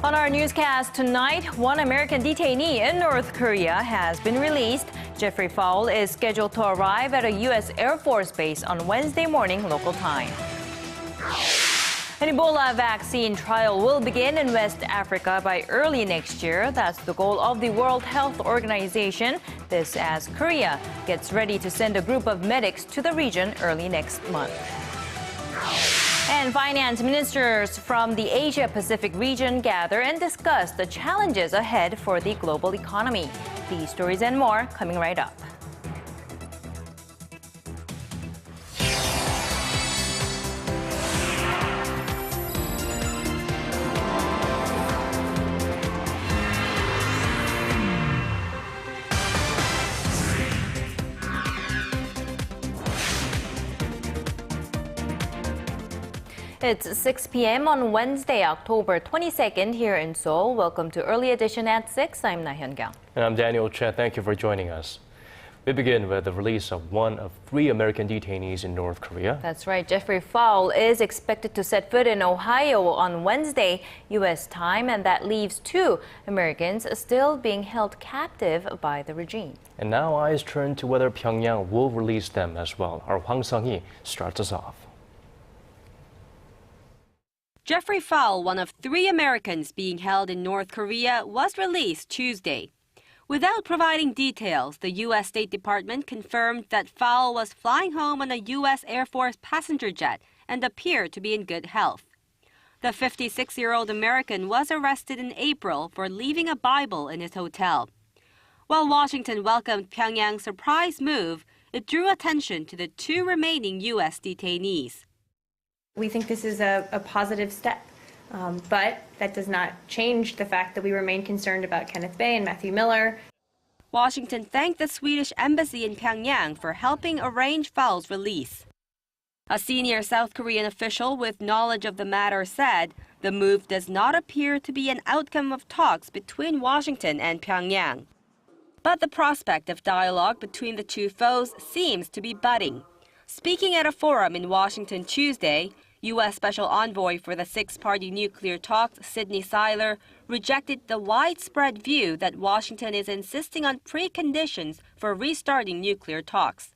On our newscast tonight, one American detainee in North Korea has been released. Jeffrey Fowle is scheduled to arrive at a U.S. Air Force base on Wednesday morning local time. An Ebola vaccine trial will begin in West Africa by early next year. That's the goal of the World Health Organization. This as Korea gets ready to send a group of medics to the region early next month. And finance ministers from the Asia-Pacific region gather and discuss the challenges ahead for the global economy. These stories and more coming right up. It's 6 p.m. on Wednesday, October 22nd here in Seoul. Welcome to Early Edition at 6. I'm Hyun-kyung. And I'm Daniel Choy. Thank you for joining us. We begin with the release of one of 3 American detainees in North Korea. That's right. Jeffrey Fowle is expected to set foot in Ohio on Wednesday, U.S. time, and that leaves 2 Americans still being held captive by the regime. And now eyes turn to whether Pyongyang will release them as well. Our Hwang Sung-hee starts us off. Jeffrey Fowle, one of 3 Americans being held in North Korea, was released Tuesday. Without providing details, the U.S. State Department confirmed that Fowle was flying home on a U.S. Air Force passenger jet and appeared to be in good health. The 56-year-old American was arrested in April for leaving a Bible in his hotel. While Washington welcomed Pyongyang's surprise move, it drew attention to the 2 remaining U.S. detainees. We think this is a positive step, but that does not change the fact that we remain concerned about Kenneth Bae and Matthew Miller. Washington thanked the Swedish embassy in Pyongyang for helping arrange Fowle's release. A senior South Korean official with knowledge of the matter said the move does not appear to be an outcome of talks between Washington and Pyongyang. But the prospect of dialogue between the 2 foes seems to be budding. Speaking at a forum in Washington Tuesday, U.S. Special Envoy for the 6-party nuclear talks, Sidney Seiler, rejected the widespread view that Washington is insisting on preconditions for restarting nuclear talks.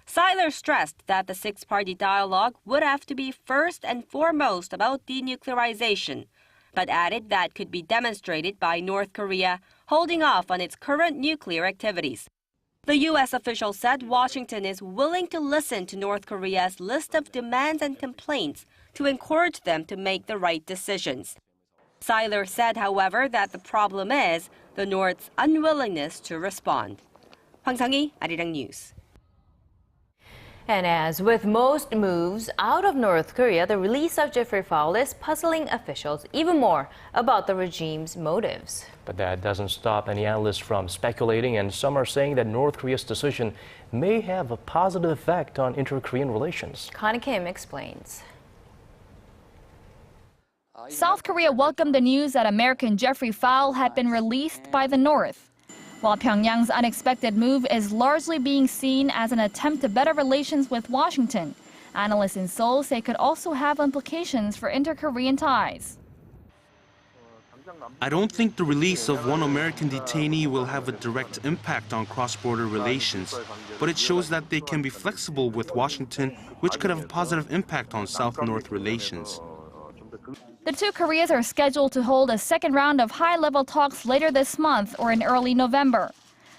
Seiler stressed that the 6-party dialogue would have to be first and foremost about denuclearization, but added that could be demonstrated by North Korea holding off on its current nuclear activities. The U.S. official said Washington is willing to listen to North Korea's list of demands and complaints to encourage them to make the right decisions. Seiler said, however, that the problem is the North's unwillingness to respond. Hwang Sung-hee, Arirang News. And as with most moves out of North Korea, the release of Jeffrey Fowle is puzzling officials even more about the regime's motives. But that doesn't stop any analysts from speculating, and some are saying that North Korea's decision may have a positive effect on inter-Korean relations. Connie Kim explains. South Korea welcomed the news that American Jeffrey Fowle had been released by the North. While Pyongyang's unexpected move is largely being seen as an attempt to better relations with Washington, analysts in Seoul say it could also have implications for inter-Korean ties. I don't think the release of one American detainee will have a direct impact on cross-border relations, but it shows that they can be flexible with Washington, which could have a positive impact on South-North relations. The 2 Koreas are scheduled to hold a second round of high-level talks later this month or in early November.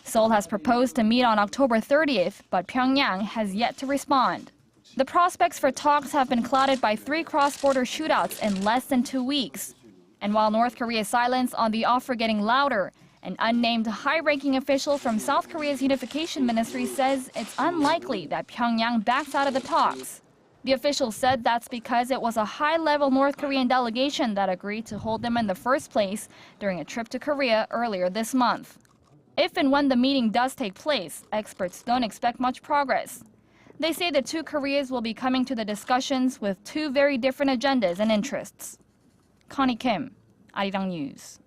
Seoul has proposed to meet on October 30th, but Pyongyang has yet to respond. The prospects for talks have been clouded by 3 cross-border shootouts in less than 2 weeks. And while North Korea's silence on the offer getting louder, an unnamed high-ranking official from South Korea's unification ministry says it's unlikely that Pyongyang backs out of the talks. The official said that's because it was a high-level North Korean delegation that agreed to hold them in the first place during a trip to Korea earlier this month. If and when the meeting does take place, experts don't expect much progress. They say the 2 Koreas will be coming to the discussions with 2 very different agendas and interests. Connie Kim, Arirang News.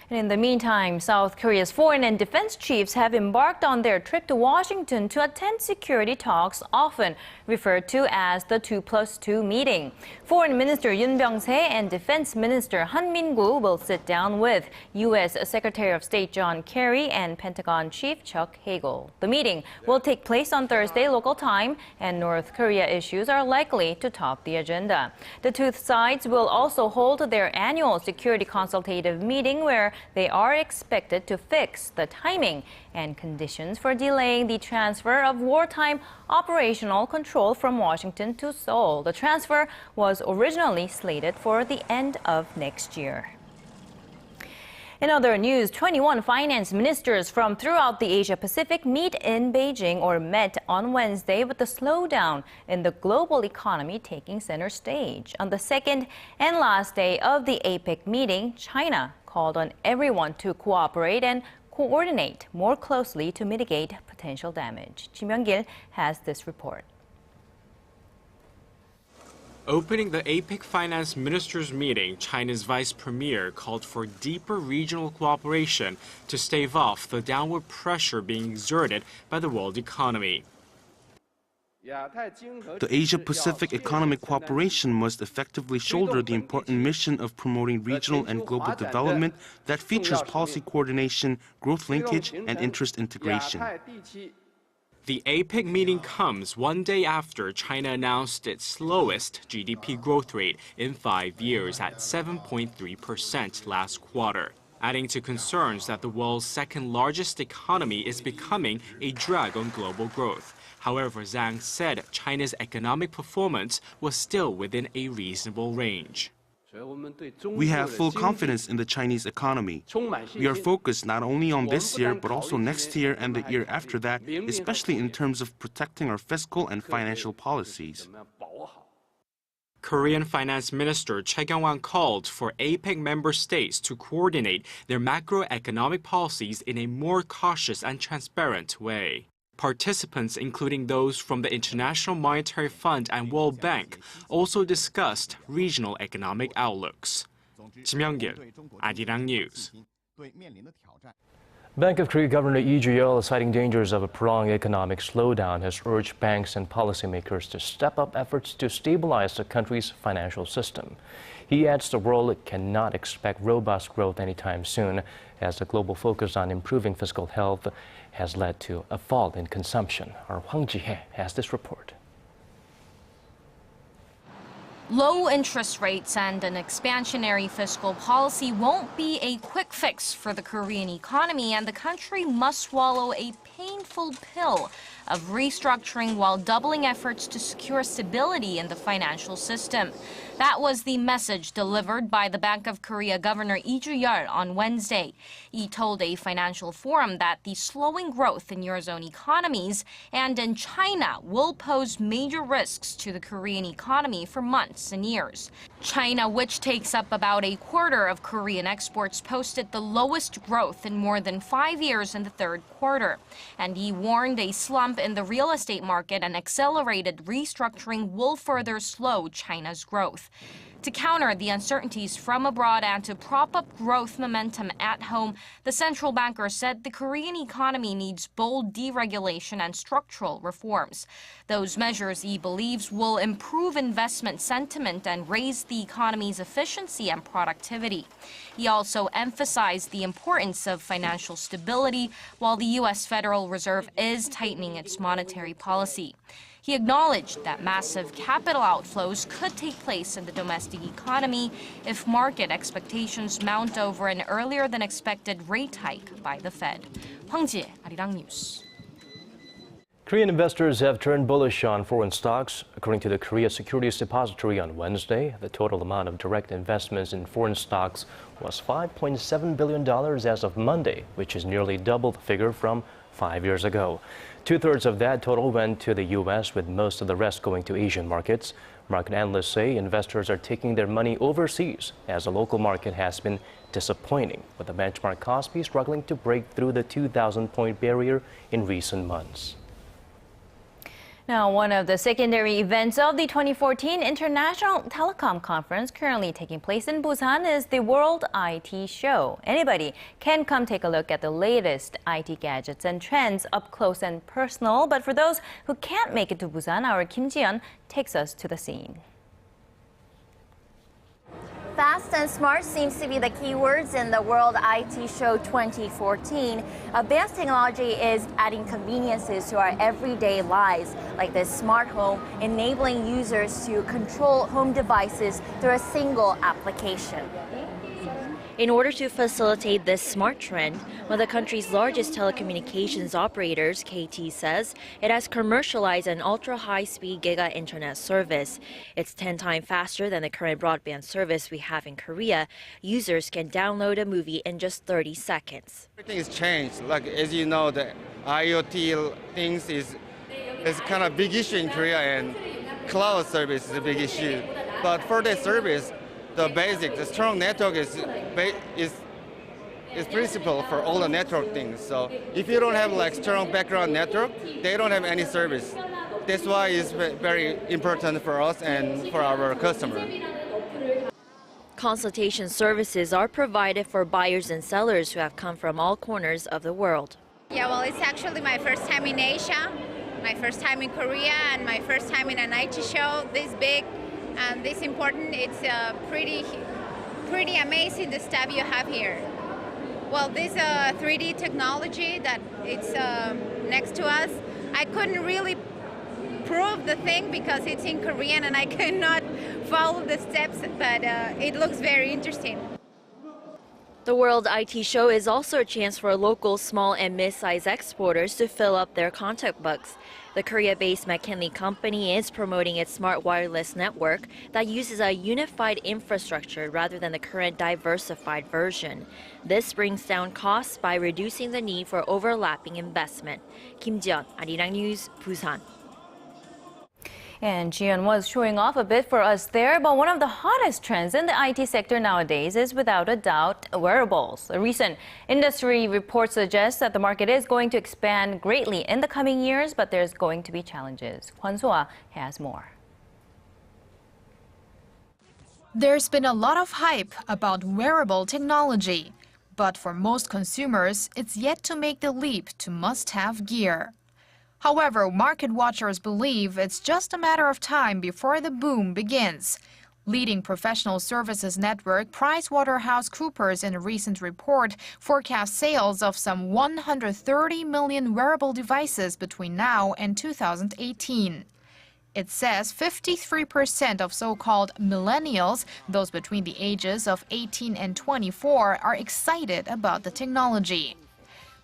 And in the meantime, South Korea's foreign and defense chiefs have embarked on their trip to Washington to attend security talks, often referred to as the 2+2 meeting. Foreign Minister Yoon Byung-se and Defense Minister Han Min-gu will sit down with U.S. Secretary of State John Kerry and Pentagon Chief Chuck Hagel. The meeting will take place on Thursday local time, and North Korea issues are likely to top the agenda. The two sides will also hold their annual security consultative meeting, where they are expected to fix the timing and conditions for delaying the transfer of wartime operational control from Washington to Seoul. The transfer was originally slated for the end of next year. In other news, 21 finance ministers from throughout the Asia-Pacific meet in Beijing, or met on Wednesday, with the slowdown in the global economy taking center stage. On the second and last day of the APEC meeting, China called on everyone to cooperate and coordinate more closely to mitigate potential damage. Kim Young-gil has this report. Opening the APEC finance ministers meeting, China's vice premier called for deeper regional cooperation to stave off the downward pressure being exerted by the world economy. The Asia-Pacific economic cooperation must effectively shoulder the important mission of promoting regional and global development that features policy coordination, growth linkage, and interest integration. The APEC meeting comes one day after China announced its slowest GDP growth rate in 5 years at 7.3% last quarter, adding to concerns that the world's second largest economy is becoming a drag on global growth. However, Zhang said China's economic performance was still within a reasonable range. We have full confidence in the Chinese economy. We are focused not only on this year, but also next year and the year after that, especially in terms of protecting our fiscal and financial policies. Korean Finance Minister Choi Kyung-wan called for APEC member states to coordinate their macroeconomic policies in a more cautious and transparent way. Participants, including those from the International Monetary Fund and World Bank, also discussed regional economic outlooks. Kim Young-gil, Arirang News. Bank of Korea Governor Lee Ju-yeol, citing dangers of a prolonged economic slowdown, has urged banks and policymakers to step up efforts to stabilize the country's financial system. He adds the world cannot expect robust growth anytime soon, as the global focus on improving fiscal health has led to a fall in consumption. Our Hwang Sung-hee has this report. Low interest rates and an expansionary fiscal policy won't be a quick fix for the Korean economy, and the country must swallow a painful pill of restructuring while doubling efforts to secure stability in the financial system. That was the message delivered by the Bank of Korea Governor Lee Ju-yeol on Wednesday. He told a financial forum that the slowing growth in Eurozone economies and in China will pose major risks to the Korean economy for months and years. China, which takes up about a quarter of Korean exports, posted the lowest growth in more than 5 years in the third quarter. And he warned a slump in the real estate market and accelerated restructuring will further slow China's growth. To counter the uncertainties from abroad and to prop up growth momentum at home, the central banker said the Korean economy needs bold deregulation and structural reforms. Those measures, he believes, will improve investment sentiment and raise the economy's efficiency and productivity. He also emphasized the importance of financial stability while the U.S. Federal Reserve is tightening its monetary policy. He acknowledged that massive capital outflows could take place in the domestic economy if market expectations mount over an earlier-than-expected rate hike by the Fed. Hwang Ji, Arirang News. Korean investors have turned bullish on foreign stocks. According to the Korea Securities Depository on Wednesday, the total amount of direct investments in foreign stocks was $5.7 billion as of Monday, which is nearly double the figure from 5 years ago. Two-thirds of that total went to the U.S., with most of the rest going to Asian markets. Market analysts say investors are taking their money overseas, as the local market has been disappointing, with the benchmark Kospi struggling to break through the 2,000-point barrier in recent months. Now, one of the secondary events of the 2014 International Telecom Conference currently taking place in Busan is the World IT Show. Anybody can come take a look at the latest IT gadgets and trends up close and personal. But for those who can't make it to Busan, our Kim Ji-yeon takes us to the scene. Fast and smart seems to be the keywords in the World IT Show 2014. Advanced technology is adding conveniences to our everyday lives, like this smart home, enabling users to control home devices through a single application. In order to facilitate this smart trend, one of the country's largest telecommunications operators, KT, says it has commercialized an ultra-high-speed giga internet service. It's 10 times faster than the current broadband service we have in Korea. Users can download a movie in just 30 seconds. Everything has changed. Like, as you know, the IoT things is kind of big issue in Korea, and cloud service is a big issue. But for this service, the strong network is principle for all the network things. So if you don't have like strong background network, they don't have any service. That's why it's very important for us and for our customer. Consultation services are provided for buyers and sellers who have come from all corners of the world. Yeah, well, it's actually my first time in Asia, my first time in Korea, and my first time in an IT show this big and this important. It's pretty amazing the stuff you have here. Well, this 3D technology that it's next to us, I couldn't really prove the thing because it's in Korean and I cannot follow the steps, but it looks very interesting. The World IT Show is also a chance for local small and mid-sized exporters to fill up their contact books. The Korea-based McKinley company is promoting its smart wireless network that uses a unified infrastructure rather than the current diversified version. This brings down costs by reducing the need for overlapping investment. Kim Ji-yeon, Arirang News, Busan. And Ji-yeon was showing off a bit for us there, but one of the hottest trends in the IT sector nowadays is without a doubt wearables. A recent industry report suggests that the market is going to expand greatly in the coming years, but there's going to be challenges. Hwang Sung-hee has more. There's been a lot of hype about wearable technology, but for most consumers, it's yet to make the leap to must-have gear. However, market watchers believe it's just a matter of time before the boom begins. Leading professional services network PricewaterhouseCoopers in a recent report forecast sales of some 130 million wearable devices between now and 2018. It says 53% of so-called millennials, those between the ages of 18 and 24, are excited about the technology.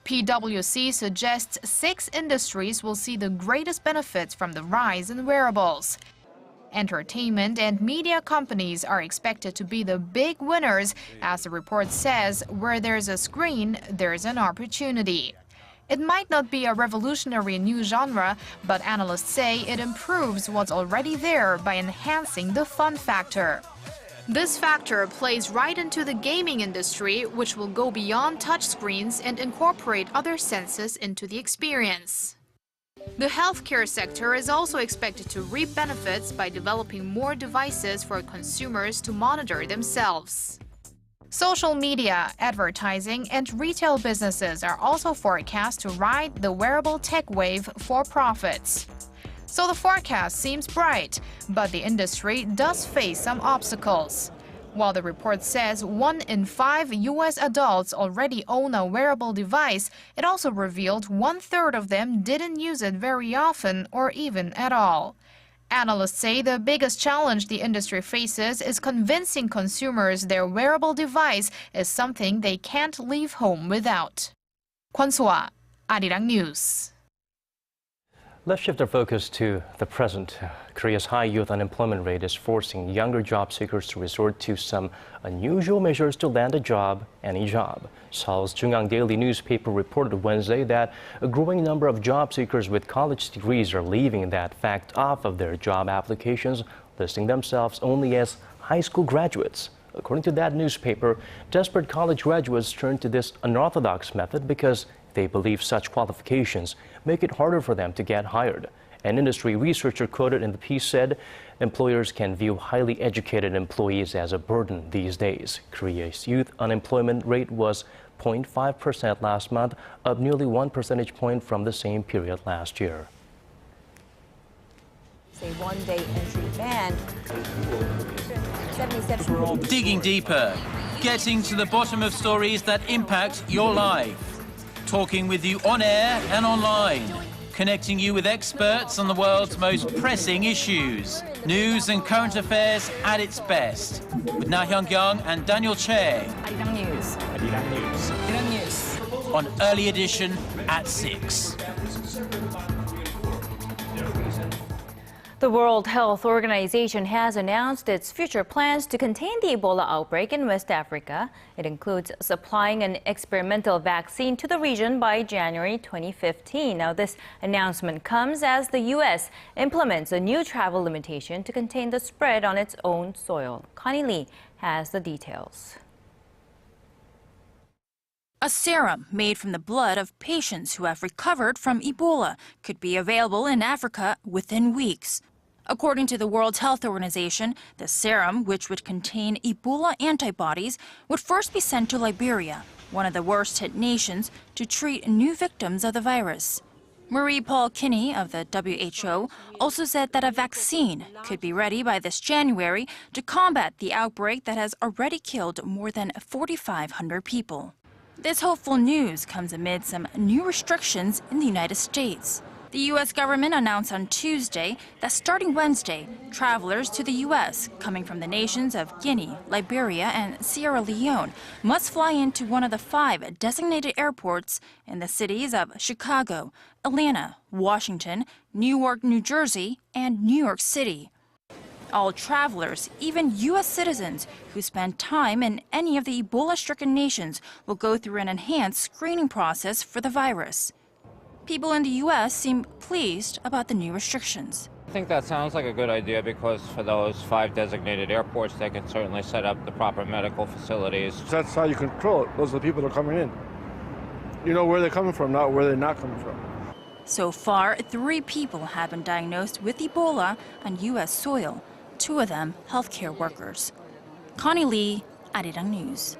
PwC suggests 6 industries will see the greatest benefits from the rise in wearables. Entertainment and media companies are expected to be the big winners, as the report says, where there's a screen, there's an opportunity. It might not be a revolutionary new genre, but analysts say it improves what's already there by enhancing the fun factor. This factor plays right into the gaming industry, which will go beyond touchscreens and incorporate other senses into the experience. The healthcare sector is also expected to reap benefits by developing more devices for consumers to monitor themselves. Social media, advertising, and retail businesses are also forecast to ride the wearable tech wave for profits. So the forecast seems bright, but the industry does face some obstacles. While the report says 1 in 5 U.S. adults already own a wearable device, it also revealed 1/3 of them didn't use it very often or even at all. Analysts say the biggest challenge the industry faces is convincing consumers their wearable device is something they can't leave home without. Kwon So-ah, Arirang News. Let's shift our focus to the present. Korea's high youth unemployment rate is forcing younger job seekers to resort to some unusual measures to land a job, any job. Seoul's Jungang Daily newspaper reported Wednesday that a growing number of job seekers with college degrees are leaving that fact off of their job applications, listing themselves only as high school graduates. According to that newspaper, desperate college graduates turn to this unorthodox method because they believe such qualifications make it harder for them to get hired. An industry researcher quoted in the piece said employers can view highly educated employees as a burden these days. Korea's youth unemployment rate was 0.5% last month, up nearly 1 percentage point from the same period last year. A one-day entry ban. 77. Digging deeper, getting to the bottom of stories that impact your life. Talking with you on air and online. Connecting you with experts on the world's most pressing issues. News and current affairs at its best. With now Hyun-kyung and Daniel Choy. Arirang News. Arirang News. On Early Edition at 6. The World Health Organization has announced its future plans to contain the Ebola outbreak in West Africa. It includes supplying an experimental vaccine to the region by January 2015. Now, this announcement comes as the U.S. implements a new travel limitation to contain the spread on its own soil. Connie Lee has the details. A serum made from the blood of patients who have recovered from Ebola could be available in Africa within weeks. According to the World Health Organization, the serum, which would contain Ebola antibodies, would first be sent to Liberia, one of the worst-hit nations, to treat new victims of the virus. Marie-Paul Kinney of the WHO also said that a vaccine could be ready by this January to combat the outbreak that has already killed more than 4,500 people. This hopeful news comes amid some new restrictions in the United States. The U.S. government announced on Tuesday that starting Wednesday, travelers to the U.S. coming from the nations of Guinea, Liberia, and Sierra Leone must fly into one of the 5 designated airports in the cities of Chicago, Atlanta, Washington, Newark, New Jersey, and New York City. All travelers, even U.S. citizens who spend time in any of the Ebola-stricken nations, will go through an enhanced screening process for the virus. People in the U.S. seem pleased about the new restrictions. I think that sounds like a good idea because for those 5 designated airports, they can certainly set up the proper medical facilities. That's how you control it. Those are the people that are coming in. You know where they're coming from, not where they're not coming from. So far, 3 people have been diagnosed with Ebola on U.S. soil, 2 of them healthcare workers. Connie Lee, Arirang News.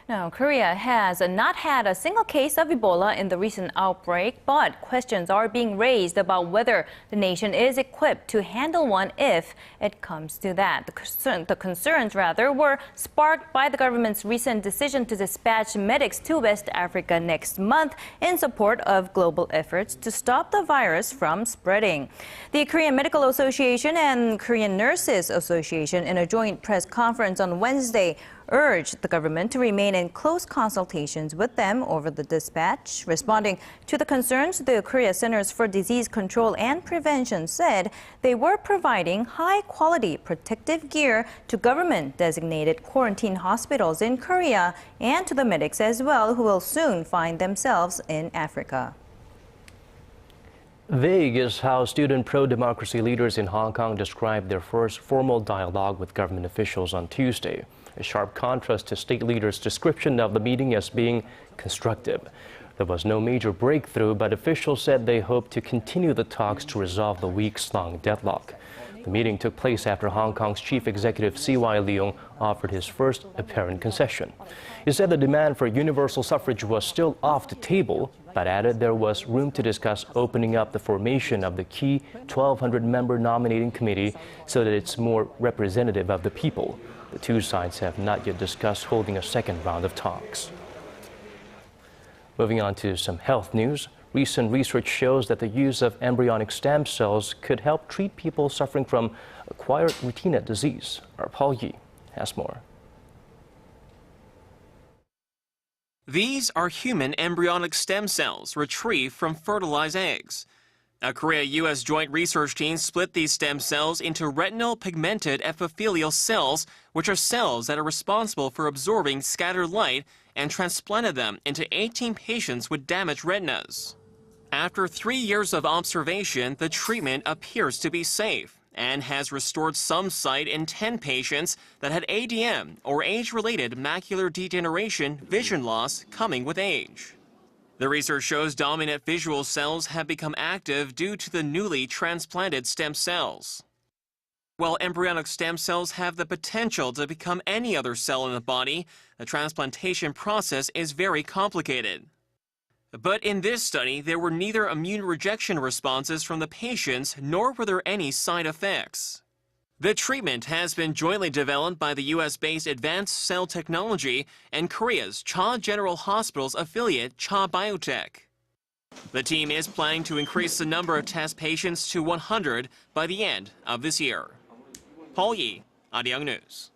Now, Korea has not had a single case of Ebola in the recent outbreak, but questions are being raised about whether the nation is equipped to handle one if it comes to that. The concerns were sparked by the government's recent decision to dispatch medics to West Africa next month in support of global efforts to stop the virus from spreading. The Korean Medical Association and Korean Nurses Association, in a joint press conference on Wednesday, urged the government to remain in close consultations with them over the dispatch. Responding to the concerns, the Korea Centers for Disease Control and Prevention said they were providing high-quality protective gear to government-designated quarantine hospitals in Korea and to the medics as well, who will soon find themselves in Africa. Vague is how student pro-democracy leaders in Hong Kong described their first formal dialogue with government officials on Tuesday. A sharp contrast to state leaders' description of the meeting as being constructive. There was no major breakthrough, but officials said they hope to continue the talks to resolve the weeks-long deadlock. The meeting took place after Hong Kong's chief executive C.Y. Leung offered his first apparent concession. He said the demand for universal suffrage was still off the table, but added there was room to discuss opening up the formation of the key 1,200-member nominating committee so that it's more representative of the people. The 2 sides have not yet discussed holding a second round of talks. Moving on to some health news. Recent research shows that the use of embryonic stem cells could help treat people suffering from acquired retina disease. Our Paul Yi has more. These are human embryonic stem cells retrieved from fertilized eggs. A Korea-U.S. joint research team split these stem cells into retinal pigmented epithelial cells, which are cells that are responsible for absorbing scattered light, and transplanted them into 18 patients with damaged retinas. After 3 years of observation, the treatment appears to be safe and has restored some sight in 10 patients that had ADM, or age-related macular degeneration vision loss coming with age. The research shows dominant visual cells have become active due to the newly transplanted stem cells. While embryonic stem cells have the potential to become any other cell in the body, the transplantation process is very complicated. But in this study, there were neither immune rejection responses from the patients nor were there any side effects. The treatment has been jointly developed by the U.S.-based Advanced Cell Technology and Korea's Cha General Hospital's affiliate Cha Biotech. The team is planning to increase the number of test patients to 100 by the end of this year. Paul Yi, Arirang News.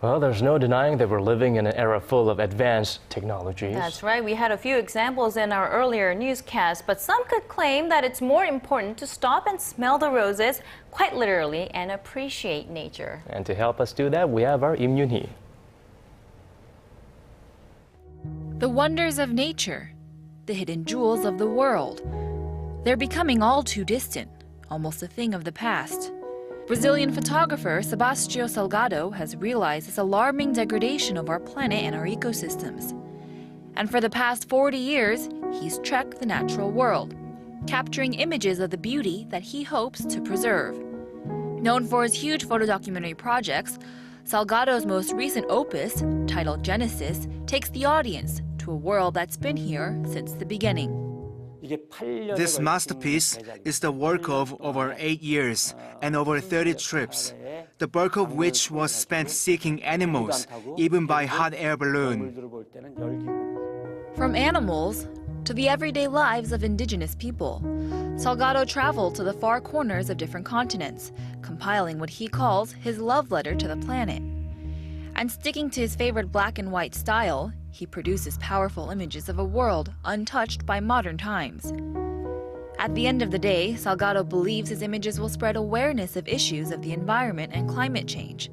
Well, there's no denying that we're living in an era full of advanced technologies. That's right. We had a few examples in our earlier newscast, but some could claim that it's more important to stop and smell the roses, quite literally, and appreciate nature. And to help us do that, we have our Hyun-kyung. The wonders of nature, the hidden jewels of the world. They're becoming all too distant, almost a thing of the past. Brazilian photographer Sebastião Salgado has realized this alarming degradation of our planet and our ecosystems. And for the past 40 years, he's trekked the natural world, capturing images of the beauty that he hopes to preserve. Known for his huge photodocumentary projects, Salgado's most recent opus, titled Genesis, takes the audience to a world that's been here since the beginning. This masterpiece is the work of over 8 years and over 30 trips, the bulk of which was spent seeking animals, even by hot air balloon. From animals to the everyday lives of indigenous people, Salgado traveled to the far corners of different continents, compiling what he calls his love letter to the planet. And sticking to his favorite black and white style, he produces powerful images of a world untouched by modern times. At the end of the day, Salgado believes his images will spread awareness of issues of the environment and climate change,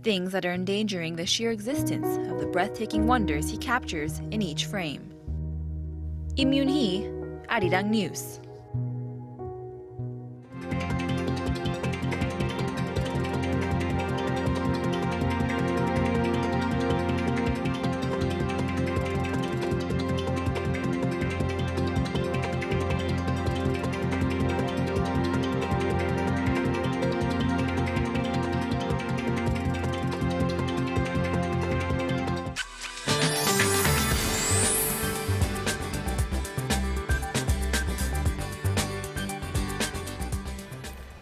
things that are endangering the sheer existence of the breathtaking wonders he captures in each frame. Im Yoon-hee, Arirang News.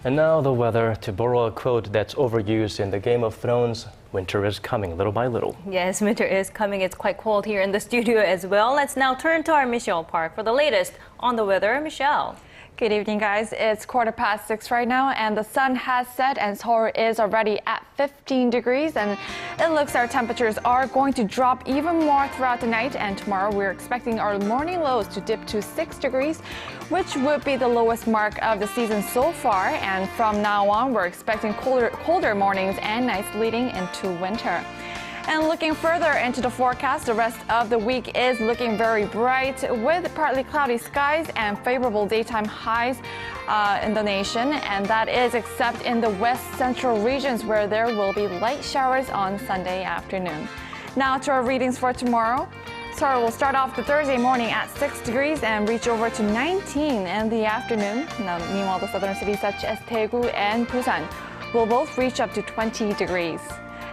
And now the weather. To borrow a quote that's overused in the Game of Thrones, winter is coming little by little. Yes, winter is coming. It's quite cold here in the studio as well. Let's now turn to our Michelle Park for the latest on the weather. Michelle. Good evening, guys. It's 6:15 right now, and the sun has set, and Seoul is already at 15 degrees, and it looks our temperatures are going to drop even more throughout the night, and tomorrow we're expecting our morning lows to dip to 6 degrees, which would be the lowest mark of the season so far, and from now on, we're expecting colder mornings and nights leading into winter. And looking further into the forecast, the rest of the week is looking very bright with partly cloudy skies and favorable daytime highs in the nation. And that is except in the west central regions where there will be light showers on Sunday afternoon. Now to our readings for tomorrow. Seoul will start off the Thursday morning at 6 degrees and reach over to 19 in the afternoon. Now, meanwhile, the southern cities such as Daegu and Busan will both reach up to 20 degrees.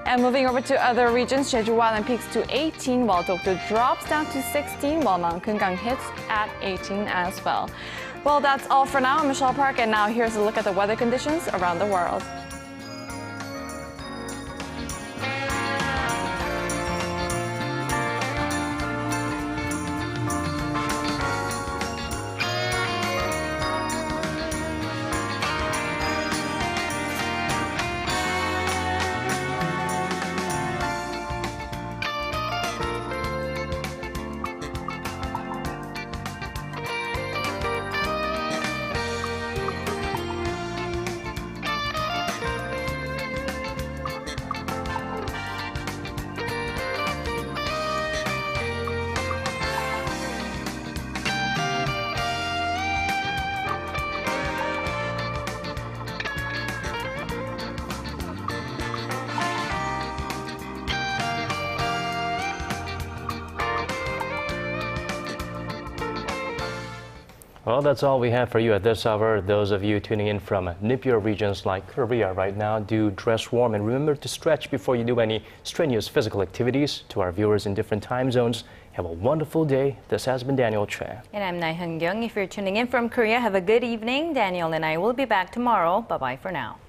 And moving over to other regions, Jeju Island peaks to 18, while Dokdo drops down to 16, while Mount Keungang hits at 18 as well. Well, that's all for now. I'm Michelle Park, and now here's a look at the weather conditions around the world. Well, that's all we have for you at this hour. Those of you tuning in from nippier regions like Korea right now, do dress warm and remember to stretch before you do any strenuous physical activities. To our viewers in different time zones, have a wonderful day. This has been Daniel Choy. And I'm Hyun-kyung. If you're tuning in from Korea, have a good evening. Daniel and I will be back tomorrow. Bye-bye for now.